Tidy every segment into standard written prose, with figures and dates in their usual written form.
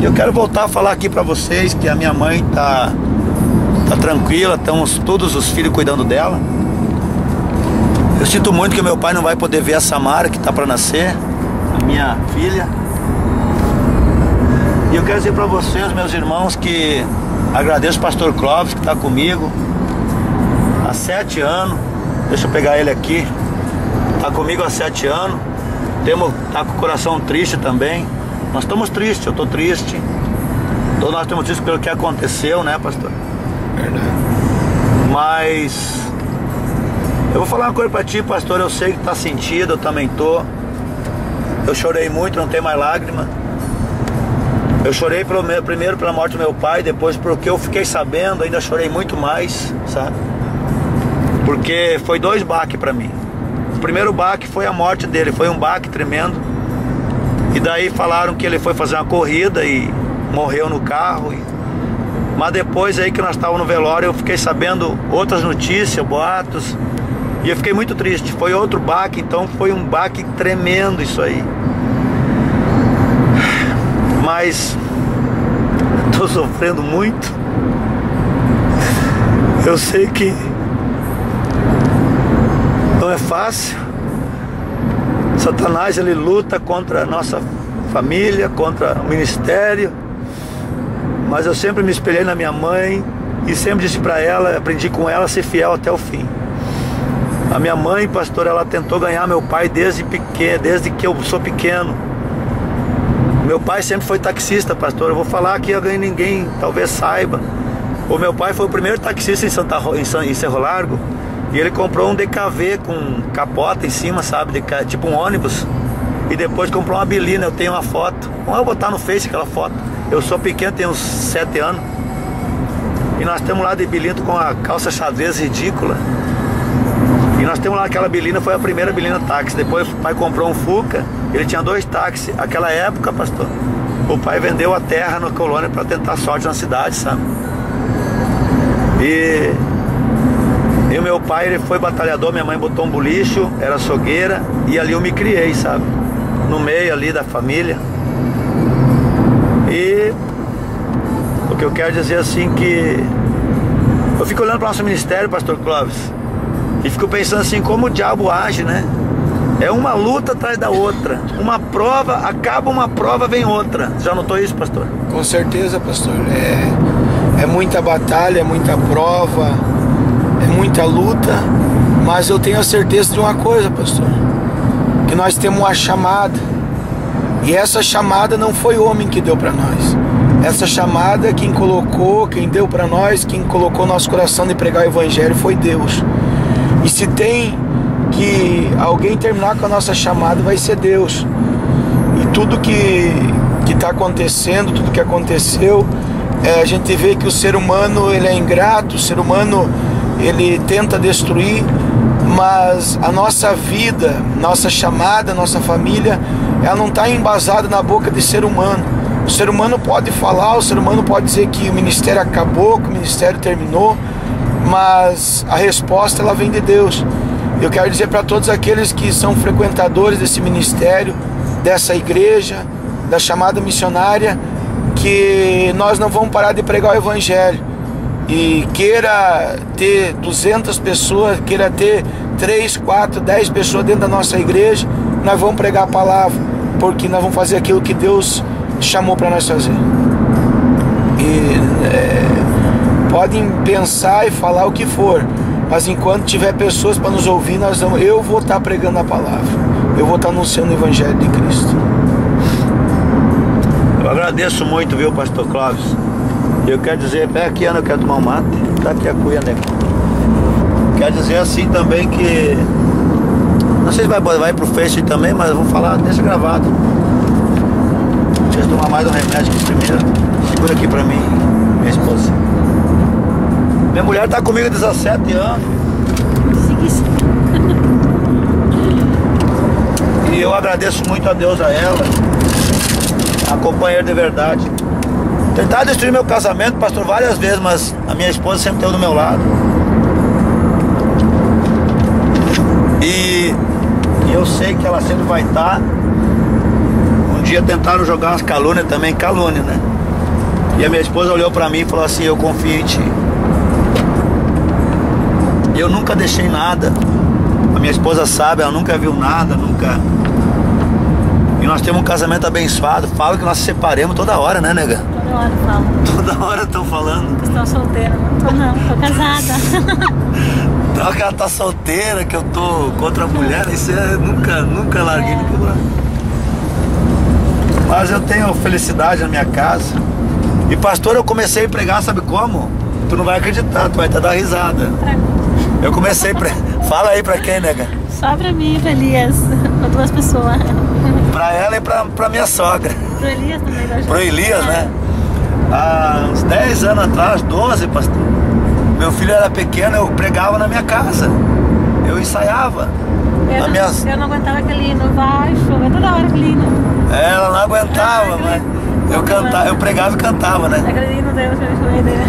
Eu quero voltar a falar aqui para vocês que a minha mãe tá tranquila, estamos todos os filhos cuidando dela. Eu sinto muito que meu pai não vai poder ver a Samara, que está para nascer, a minha filha. E eu quero dizer para vocês, meus irmãos, que agradeço o pastor Clóvis, que está comigo há 7 anos. Deixa eu pegar ele aqui. Está comigo há 7 anos. Está com o coração triste também. Nós estamos tristes, eu estou triste. Todos nós estamos tristes pelo que aconteceu, né, pastor? Verdade. Mas eu vou falar uma coisa para ti, pastor. Eu sei que está sentido, eu também tô. Eu chorei muito, não tem mais lágrima. Eu chorei primeiro pela morte do meu pai, depois porque eu fiquei sabendo, ainda chorei muito mais, sabe? Porque foi 2 baques para mim. O primeiro baque foi a morte dele, foi um baque tremendo. E daí falaram que ele foi fazer uma corrida e morreu no carro. Mas depois aí que nós estávamos no velório, eu fiquei sabendo outras notícias, boatos. E eu fiquei muito triste. Foi outro baque, então foi um baque tremendo isso aí. Mas estou sofrendo muito. Eu sei que não é fácil. Satanás, ele luta contra a nossa família, contra o ministério. Mas eu sempre me espelhei na minha mãe e sempre disse para ela, aprendi com ela a ser fiel até o fim. A minha mãe, pastor, ela tentou ganhar meu pai desde pequeno, desde que eu sou pequeno. Meu pai sempre foi taxista, pastor. Eu vou falar que ninguém talvez saiba. O meu pai foi o primeiro taxista em Cerro Largo. E ele comprou um DKV com capota em cima, sabe? Tipo um ônibus. E depois comprou uma bilina. Eu tenho uma foto. Vamos botar no Face aquela foto. Eu sou pequeno, tenho uns 7 anos. E nós temos lá de bilina com a calça xadrez ridícula. E nós temos lá aquela bilina, foi a primeira bilina táxi. Depois o pai comprou um Fuca. Ele tinha 2 táxis. Aquela época, pastor, o pai vendeu a terra na colônia para tentar sorte na cidade, sabe? E o meu pai, ele foi batalhador, minha mãe botou um bolicho, era açougueira, e ali eu me criei, sabe? No meio ali da família. E o que eu quero dizer assim que eu fico olhando para o nosso ministério, pastor Clóvis, e fico pensando assim, como o diabo age, né? É uma luta atrás da outra. Uma prova, acaba uma prova, vem outra. Já notou isso, pastor? Com certeza, pastor. É muita batalha, é muita prova, é muita luta. Mas eu tenho a certeza de uma coisa, pastor, que nós temos uma chamada. E essa chamada não foi o homem que deu para nós. Essa chamada, quem deu para nós, quem colocou no nosso coração de pregar o evangelho foi Deus. E se tem que alguém terminar com a nossa chamada, vai ser Deus. E tudo que está acontecendo, tudo que aconteceu, a gente vê que o ser humano, ele é ingrato, o ser humano, ele tenta destruir, mas a nossa vida, nossa chamada, nossa família, ela não está embasada na boca de ser humano. O ser humano pode falar, o ser humano pode dizer que o ministério acabou, que o ministério terminou, mas a resposta, ela vem de Deus. Eu quero dizer para todos aqueles que são frequentadores desse ministério, dessa igreja, da chamada missionária, que nós não vamos parar de pregar o evangelho. E queira ter 200 pessoas, queira ter 3, 4, 10 pessoas dentro da nossa igreja, nós vamos pregar a palavra, porque nós vamos fazer aquilo que Deus chamou para nós fazer. E podem pensar e falar o que for, mas enquanto tiver pessoas para nos ouvir, eu vou estar pregando a palavra, eu vou estar anunciando o evangelho de Cristo. Eu agradeço muito, viu, pastor Clóvis? Eu quero dizer, pega aqui, Ana, eu quero tomar um mate. Tá aqui a cuia, né? Quero dizer assim também que, não sei se vai pro Face também, mas eu vou falar, deixa gravado. Deixa eu tomar mais um remédio aqui primeiro. Segura aqui pra mim, minha esposa. Minha mulher tá comigo há 17 anos. E eu agradeço muito a Deus, a ela, a companheira de verdade. Tentaram destruir meu casamento, pastor, várias vezes, mas a minha esposa sempre esteve do meu lado. E eu sei que ela sempre vai estar. Um dia tentaram jogar umas calúnias também, calúnia, né? E a minha esposa olhou pra mim e falou assim: eu confio em ti. Eu nunca deixei nada. A minha esposa sabe, ela nunca viu nada, nunca. E nós temos um casamento abençoado. Fala que nós se separemos toda hora, né, nega? Toda hora falo. Toda hora estão falando. Estou solteira, tô casada. Então que ela tá solteira, que eu tô contra a mulher, isso é nunca larguei de pular. Mas eu tenho felicidade na minha casa. E pastor, eu comecei a pregar, sabe como? Tu não vai acreditar, tu vai até dar risada. Eu comecei a Fala aí pra quem, nega? Só pra mim, pra Elias, pra 2 pessoas. Pra ela e pra minha sogra. Pro Elias também, da Pro Elias, né? Há uns 10 anos atrás, 12, pastor. Meu filho era pequeno, eu pregava na minha casa. Eu ensaiava. Eu não aguentava aquele hino, vai chover toda hora aquele hino. Ela não aguentava, mas eu pregava e cantava, né? Aquele hino dela, chover.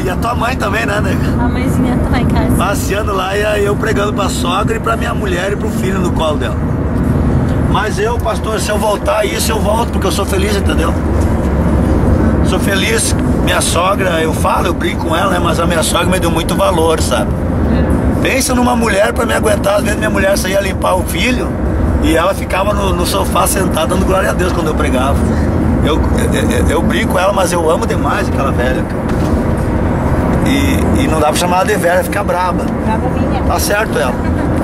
E a tua mãe também, né, nega? A mãezinha tá lá em casa. Passeando lá e aí eu pregando pra sogra e pra minha mulher e pro filho no colo dela. Mas eu, pastor, se eu voltar isso, eu volto, porque eu sou feliz, entendeu? Sou feliz, minha sogra, eu brinco com ela, né? Mas a minha sogra me deu muito valor, sabe? Pensa numa mulher pra me aguentar. Às vezes minha mulher saía limpar o filho e ela ficava no sofá sentada dando glória a Deus quando eu pregava. Eu brinco com ela, mas eu amo demais aquela velha, cara. E não dá pra chamar ela de velha, fica braba. Tá certo ela.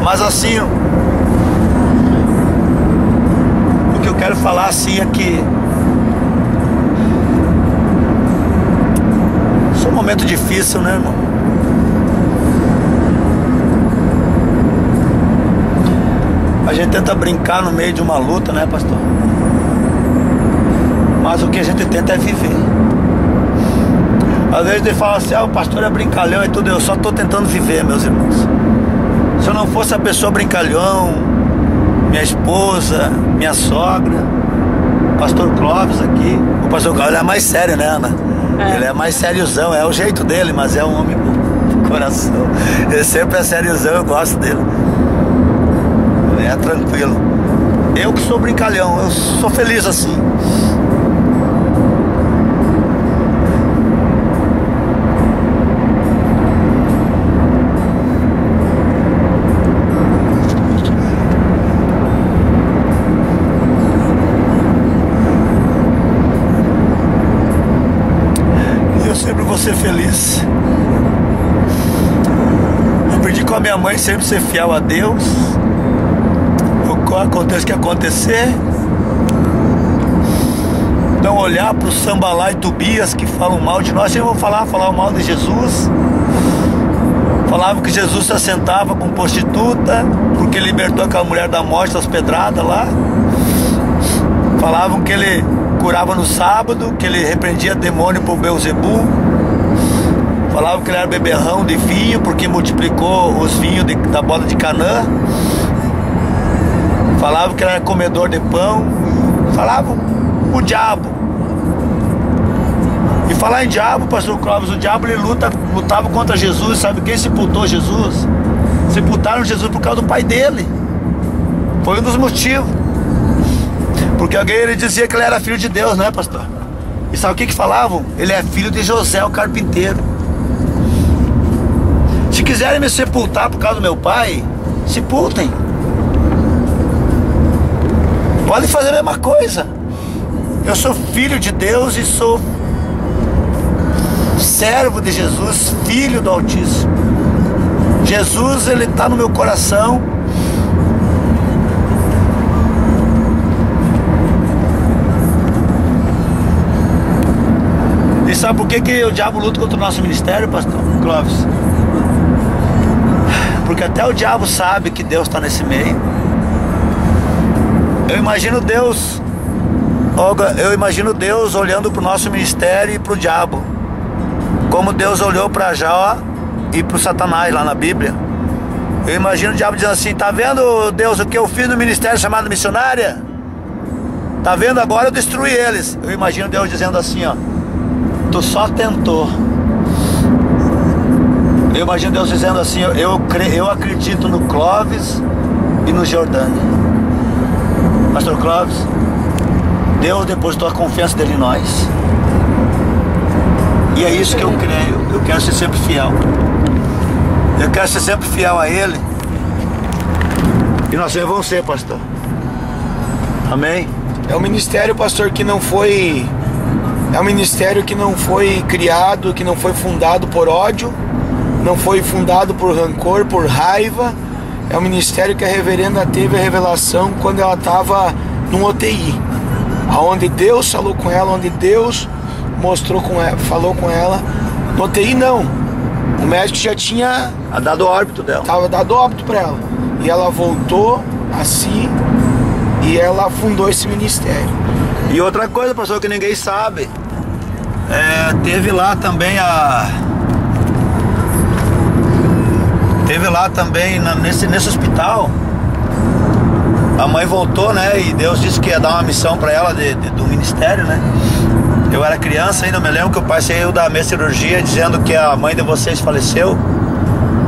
Mas assim, o que eu quero falar assim é que isso é um momento difícil, né, irmão? A gente tenta brincar no meio de uma luta, né, pastor? Mas o que a gente tenta é viver. Às vezes ele fala assim: o pastor é brincalhão e tudo. Eu só estou tentando viver, meus irmãos. Se eu não fosse a pessoa brincalhão, minha esposa, minha sogra, o pastor Clóvis aqui. O pastor Clóvis é mais sério, né, Ana? Ele é mais sériozão, é o jeito dele, mas é um homem do coração. Ele sempre é sériozão, eu gosto dele. Ele é tranquilo. Eu que sou brincalhão, eu sou feliz assim. Ser feliz. Aprendi com a minha mãe sempre ser fiel a Deus. Aconteça o que acontecer, não olhar para o Sambalá e Tobias que falam mal de nós. Eu vou falar o mal de Jesus. Falavam que Jesus se assentava com prostituta porque libertou aquela mulher da morte das pedradas lá. Falavam que ele curava no sábado, que ele repreendia demônio por Beelzebu. Falavam que ele era beberrão de vinho porque multiplicou os vinhos da boda de Canaã. Falavam que ele era comedor de pão. Falavam o diabo. E falar em diabo, pastor Clóvis, o diabo ele lutava contra Jesus. Sabe quem sepultou Jesus? Sepultaram Jesus por causa do pai dele. Foi um dos motivos. Porque alguém ele dizia que ele era filho de Deus, né, pastor? E sabe o que falavam? Ele é filho de José, o carpinteiro. Se quiserem me sepultar por causa do meu pai, sepultem. Podem fazer a mesma coisa. Eu sou filho de Deus e sou servo de Jesus, filho do Altíssimo. Jesus, ele está no meu coração. E sabe por que o diabo luta contra o nosso ministério, pastor Clóvis? Porque até o diabo sabe que Deus está nesse meio. Eu imagino Deus, Olga, olhando para o nosso ministério e para o diabo, como Deus olhou para Jó e para o Satanás lá na Bíblia. Eu imagino o diabo dizendo assim: tá vendo, Deus, o que eu fiz no ministério chamado missionária? Tá vendo, agora eu destruí eles. Eu imagino Deus dizendo assim: ó, tu só tentou. Eu imagino Deus dizendo assim: eu acredito no Clóvis, e no Jordânia. Pastor Clóvis, Deus depositou a confiança dele em nós. E é isso que eu creio. Eu quero ser sempre fiel. Eu quero ser sempre fiel a Ele. E nós sempre vamos ser, pastor. Amém? É um ministério, pastor, que não foi... É um ministério que não foi criado, que não foi fundado por ódio, não foi fundado por rancor, por raiva. É um ministério que a reverenda teve a revelação quando ela estava no UTI, onde Deus falou com ela, onde Deus mostrou com ela, falou com ela. No UTI não, o médico já tinha dado óbito dela. Estava dado óbito para ela. E ela voltou assim e ela fundou esse ministério. E outra coisa, pastor, que ninguém sabe, teve lá também nesse hospital, a mãe voltou, né? E Deus disse que ia dar uma missão para ela do ministério, né? Eu era criança ainda, eu me lembro que o pai saiu da minha cirurgia dizendo que a mãe de vocês faleceu,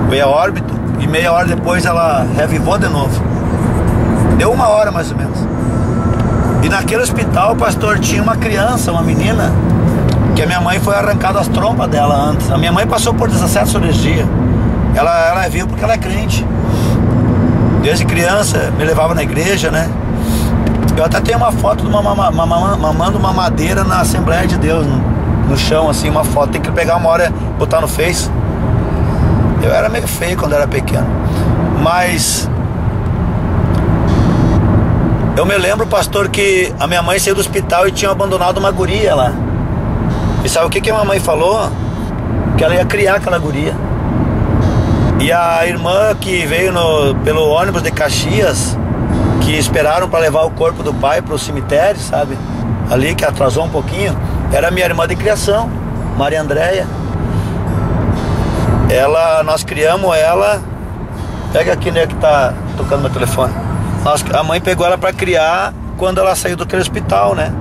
veio a óbito, e meia hora depois ela revivou de novo. Deu 1 hora mais ou menos. E naquele hospital, pastor, tinha uma criança, uma menina, que a minha mãe foi arrancada as trompas dela antes. A minha mãe passou por 17 cirurgias. Ela viu porque ela é crente. Desde criança, me levava na igreja, né? Eu até tenho uma foto de mamando uma madeira na Assembleia de Deus, no chão, assim, uma foto. Tem que pegar uma hora e botar no Face. Eu era meio feio quando era pequeno. Mas eu me lembro, pastor, que a minha mãe saiu do hospital e tinha abandonado uma guria lá. E sabe o que a minha mãe falou? Que ela ia criar aquela guria. E a irmã que veio pelo ônibus de Caxias, que esperaram para levar o corpo do pai para o cemitério, sabe? Ali, que atrasou um pouquinho, era minha irmã de criação, Maria Andréia. Nós criamos ela. Pega aqui, né, que tá tocando meu telefone. A mãe pegou ela para criar quando ela saiu daquele hospital, né?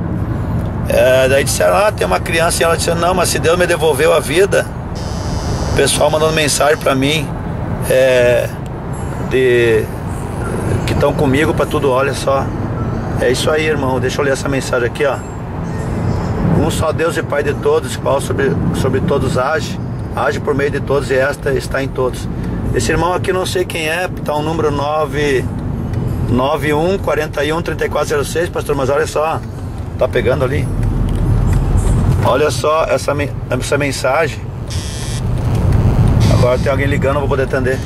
Daí disseram, tem uma criança, e ela disse, não, mas se Deus me devolveu a vida, o pessoal mandando mensagem para mim, que estão comigo para tudo, olha só. É isso aí, irmão, deixa eu ler essa mensagem aqui, ó. Um só Deus e Pai de todos, qual sobre todos age por meio de todos, e esta está em todos. Esse irmão aqui não sei quem é, tá o número 991413406, pastor, mas olha só, tá pegando ali. Olha só essa mensagem. Agora tem alguém ligando, não vou poder atender.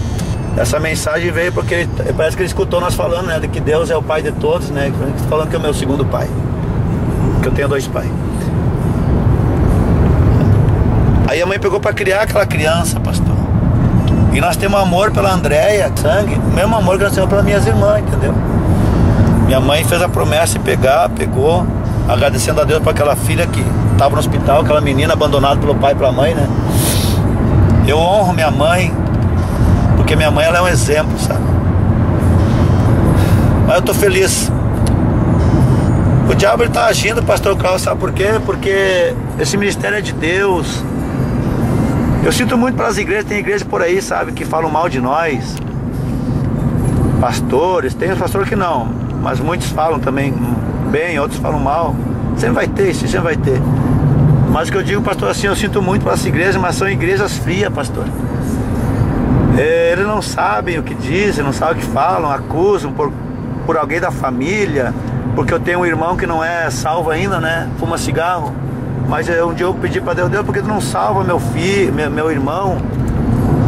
Essa mensagem veio porque parece que ele escutou nós falando, né, de que Deus é o Pai de todos, né, falando que é o meu segundo pai, que eu tenho 2 pais. Aí a mãe pegou para criar aquela criança, pastor. E nós temos amor pela Andréia, sangue, o mesmo amor que nós temos pelas minhas irmãs, entendeu? Minha mãe fez a promessa de pegou, agradecendo a Deus por aquela filha que estava no hospital, aquela menina abandonada pelo pai e pela mãe, né? Eu honro minha mãe, porque minha mãe, ela é um exemplo, sabe? Mas eu tô feliz. O diabo, ele tá agindo, pastor Cláudio, sabe por quê? Porque esse ministério é de Deus. Eu sinto muito pelas igrejas, tem igrejas por aí, sabe, que falam mal de nós, pastores, tem os pastores que não, mas muitos falam também bem, outros falam mal. Sempre vai ter, isso sempre vai ter. Mas o que eu digo, pastor, assim, eu sinto muito pelas igrejas, mas são igrejas frias, pastor. Eles não sabem o que dizem, não sabem o que falam, acusam por alguém da família, porque eu tenho um irmão que não é salvo ainda, né, fuma cigarro. Mas um dia eu pedi para Deus, por que tu não salva meu filho, meu irmão?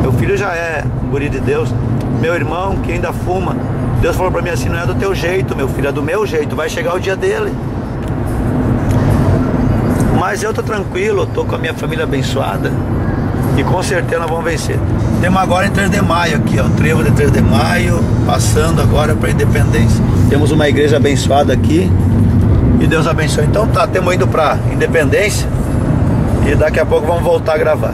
Meu filho já é um guri de Deus. Meu irmão que ainda fuma. Deus falou para mim assim, não é do teu jeito, meu filho, é do meu jeito, vai chegar o dia dele. Mas eu tô tranquilo, tô com a minha família abençoada. E com certeza nós vamos vencer. Temos agora em 3 de maio aqui, ó, o trevo de 3 de maio, passando agora para a Independência. Temos uma igreja abençoada aqui. E Deus abençoe. Então tá, estamos indo para Independência. E daqui a pouco vamos voltar a gravar.